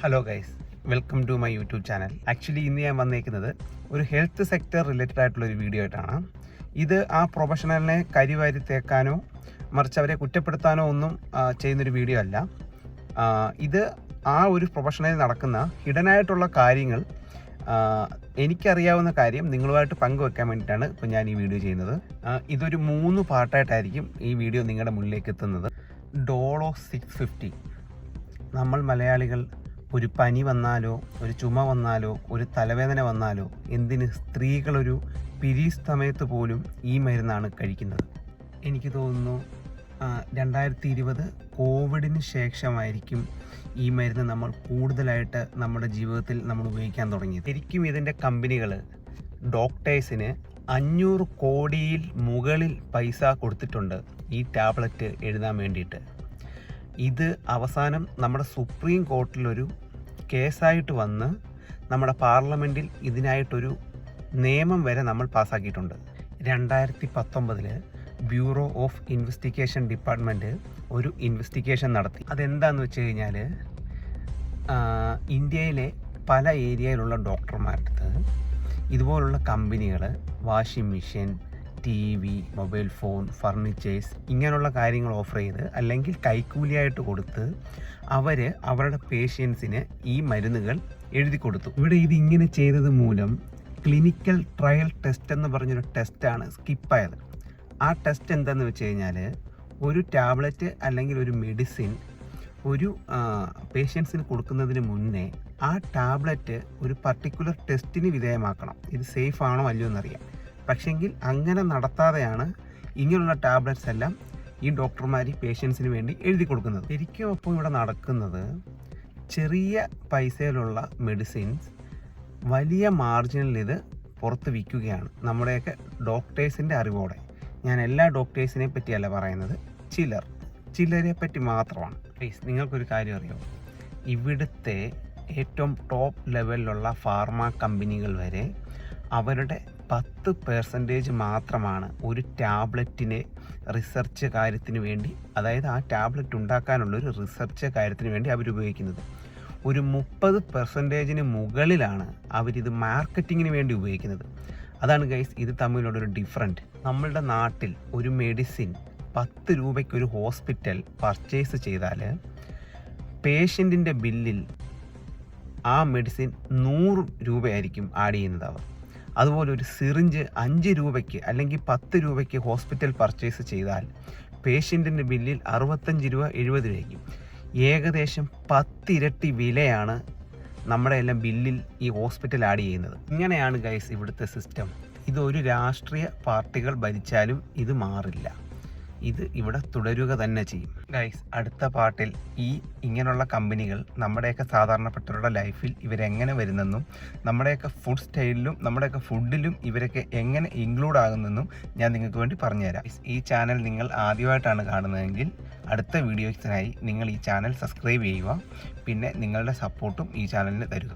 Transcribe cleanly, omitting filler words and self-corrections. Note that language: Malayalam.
Hello guys, welcome to my YouTube channel. Actually ഇന്ന് ഞാൻ വന്നേക്കുന്നത് ഒരു ഹെൽത്ത് സെക്ടർ റിലേറ്റഡ് ആയിട്ടുള്ള ഒരു വീഡിയോ ആയിട്ടാണ്. ഇത് ആ പ്രൊഫഷണലിനെ കരിവാരി തേക്കാനോ മറിച്ച് അവരെ കുറ്റപ്പെടുത്താനോ ഒന്നും ചെയ്യുന്നൊരു വീഡിയോ അല്ല. ഇത് ആ ഒരു പ്രൊഫഷണലിൽ നടക്കുന്ന ഹിഡനായിട്ടുള്ള കാര്യങ്ങൾ എനിക്കറിയാവുന്ന കാര്യം നിങ്ങളുമായിട്ട് പങ്കുവെക്കാൻ വേണ്ടിയിട്ടാണ് ഇപ്പോൾ ഞാൻ ഈ വീഡിയോ ചെയ്യുന്നത്. ഇതൊരു 3 പാർട്ടായിട്ടായിരിക്കും ഈ വീഡിയോ നിങ്ങളുടെ മുന്നിലേക്ക് എത്തുന്നത്. ഡോളോ 650. നമ്മൾ മലയാളികൾ ഒരു പനി വന്നാലോ ഒരു ചുമ വന്നാലോ ഒരു തലവേദന വന്നാലോ എന്തിന് സ്ത്രീകളൊരു പീരീഡ്സ് സമയത്ത് പോലും ഈ മരുന്നാണ് കഴിക്കുന്നത്. എനിക്ക് തോന്നുന്നു 2020 കോവിഡിന് ശേഷമായിരിക്കും ഈ മരുന്ന് നമ്മൾ കൂടുതലായിട്ട് നമ്മുടെ ജീവിതത്തിൽ നമ്മൾ ഉപയോഗിക്കാൻ തുടങ്ങിയത്. ശരിക്കും ഇതിൻ്റെ കമ്പനികൾ ഡോക്ടേഴ്സിന് 500 കോടിയിൽ മുകളിൽ പൈസ കൊടുത്തിട്ടുണ്ട് ഈ ടാബ്ലറ്റ് എഴുതാൻ വേണ്ടിയിട്ട്. ഇത് അവസാനം നമ്മുടെ സുപ്രീം കോർട്ടിലൊരു കേസായിട്ട് വന്ന് നമ്മുടെ പാർലമെൻറ്റിൽ ഇതിനായിട്ടൊരു നിയമം വരെ നമ്മൾ പാസ്സാക്കിയിട്ടുണ്ട്. 2019 ബ്യൂറോ ഓഫ് ഇൻവെസ്റ്റിഗേഷൻ ഡിപ്പാർട്ട്മെൻറ്റ് ഒരു ഇൻവെസ്റ്റിഗേഷൻ നടത്തി. അതെന്താണെന്ന് വെച്ച് കഴിഞ്ഞാൽ ഇന്ത്യയിലെ പല ഏരിയയിലുള്ള ഡോക്ടർമാർക്ക് ഇതുപോലുള്ള കമ്പനികൾ washing machine, TV, mobile phone, furnitures ഇങ്ങനെയുള്ള കാര്യങ്ങൾ ഓഫർ ചെയ്ത് അല്ലെങ്കിൽ കൈക്കൂലിയായിട്ട് കൊടുത്ത് അവരുടെ പേഷ്യൻസിന് ഈ മരുന്നുകൾ എഴുതി കൊടുത്തു. ഇവിടെ ഇതിങ്ങനെ ചെയ്തത് മൂലം ക്ലിനിക്കൽ ട്രയൽ ടെസ്റ്റ് എന്ന് പറഞ്ഞൊരു ടെസ്റ്റാണ് സ്കിപ്പായത്. ആ ടെസ്റ്റ് എന്താണെന്ന് വെച്ച് കഴിഞ്ഞാൽ ഒരു ടാബ്ലറ്റ് അല്ലെങ്കിൽ ഒരു മെഡിസിൻ ഒരു പേഷ്യൻസിന് കൊടുക്കുന്നതിന് മുന്നേ ആ ടാബ്ലറ്റ് ഒരു പർട്ടിക്കുലർ ടെസ്റ്റിന് വിധേയമാക്കണം. ഇത് സേഫ് ആണോ അല്ലയോ എന്നറിയാം. പക്ഷെങ്കിൽ അങ്ങനെ നടത്താതെയാണ് ഇങ്ങനെയുള്ള ടാബ്ലറ്റ്സ് എല്ലാം ഈ ഡോക്ടർമാർ ഈ പേഷ്യൻസിന് വേണ്ടി എഴുതി കൊടുക്കുന്നത്. ശരിക്കും അപ്പോൾ ഇവിടെ നടക്കുന്നത് ചെറിയ പൈസയിലുള്ള മെഡിസിൻസ് വലിയ മാർജിനിൽ ഇത് പുറത്ത് വിൽക്കുകയാണ്, നമ്മുടെയൊക്കെ ഡോക്ടേഴ്സിൻ്റെ അറിവോടെ. ഞാൻ എല്ലാ ഡോക്ടേഴ്സിനെ പറ്റിയല്ല പറയുന്നത്, ചിലരെ പറ്റി മാത്രമാണ്. നിങ്ങൾക്കൊരു കാര്യം അറിയാമോ? ഇവിടുത്തെ ഏറ്റവും ടോപ്പ് ലെവലിലുള്ള ഫാർമ കമ്പനികൾ വരെ അവരുടെ 10% മാത്രമാണ് ഒരു ടാബ്ലറ്റിനെ റിസർച്ച് കാര്യത്തിന് വേണ്ടി, അതായത് ആ ടാബ്ലറ്റ് ഉണ്ടാക്കാനുള്ളൊരു റിസർച്ച് കാര്യത്തിന് വേണ്ടി അവരുപയോഗിക്കുന്നത്. ഒരു 30% മുകളിലാണ് അവരിത് മാർക്കറ്റിങ്ങിന് വേണ്ടി ഉപയോഗിക്കുന്നത്. അതാണ് ഗൈസ് ഇത് തമ്മിലുള്ളൊരു ഡിഫറൻറ്റ്. നമ്മളുടെ നാട്ടിൽ ഒരു മെഡിസിൻ 10 രൂപയ്ക്ക് ഒരു ഹോസ്പിറ്റൽ പർച്ചേസ് ചെയ്താൽ പേഷ്യൻറ്റിൻ്റെ ബില്ലിൽ ആ മെഡിസിൻ 100 രൂപയായിരിക്കും ആഡ് ചെയ്യുന്നത് അവർ. അതുപോലെ ഒരു സിറിഞ്ച് 5 രൂപയ്ക്ക് അല്ലെങ്കിൽ 10 രൂപയ്ക്ക് ഹോസ്പിറ്റൽ പർച്ചേസ് ചെയ്താൽ പേഷ്യൻറ്റിൻ്റെ ബില്ലിൽ 65 രൂപ 70 രൂപയ്ക്കും. ഏകദേശം 10 ഇരട്ടി വിലയാണ് നമ്മുടെ എല്ലാം ബില്ലിൽ ഈ ഹോസ്പിറ്റൽ ആഡ് ചെയ്യുന്നത്. ഇങ്ങനെയാണ് ഗൈസ് ഇവിടുത്തെ സിസ്റ്റം. ഇതൊരു രാഷ്ട്രീയ പാർട്ടികൾ ഭരിച്ചാലും ഇത് മാറില്ല. ഇത് ഇവിടെ തുടരുക തന്നെ ചെയ്യും. ഗൈസ്, അടുത്ത പാർട്ടിൽ ഇങ്ങനെയുള്ള കമ്പനികൾ നമ്മുടെയൊക്കെ സാധാരണപ്പെട്ടവരുടെ ലൈഫിൽ ഇവരെങ്ങനെ വരുന്നെന്നും നമ്മുടെയൊക്കെ ഫുഡ് സ്റ്റൈലിലും നമ്മുടെയൊക്കെ ഫുഡിലും ഇവരൊക്കെ എങ്ങനെ ഇൻക്ലൂഡ് ആകുന്നെന്നും ഞാൻ നിങ്ങൾക്ക് വേണ്ടി പറഞ്ഞുതരാം. ഈ ചാനൽ നിങ്ങൾ ആദ്യമായിട്ടാണ് കാണുന്നതെങ്കിൽ അടുത്ത വീഡിയോസിനായി നിങ്ങൾ ഈ ചാനൽ സബ്സ്ക്രൈബ് ചെയ്യുക. പിന്നെ നിങ്ങളുടെ സപ്പോർട്ടും ഈ ചാനലിന് തരുക.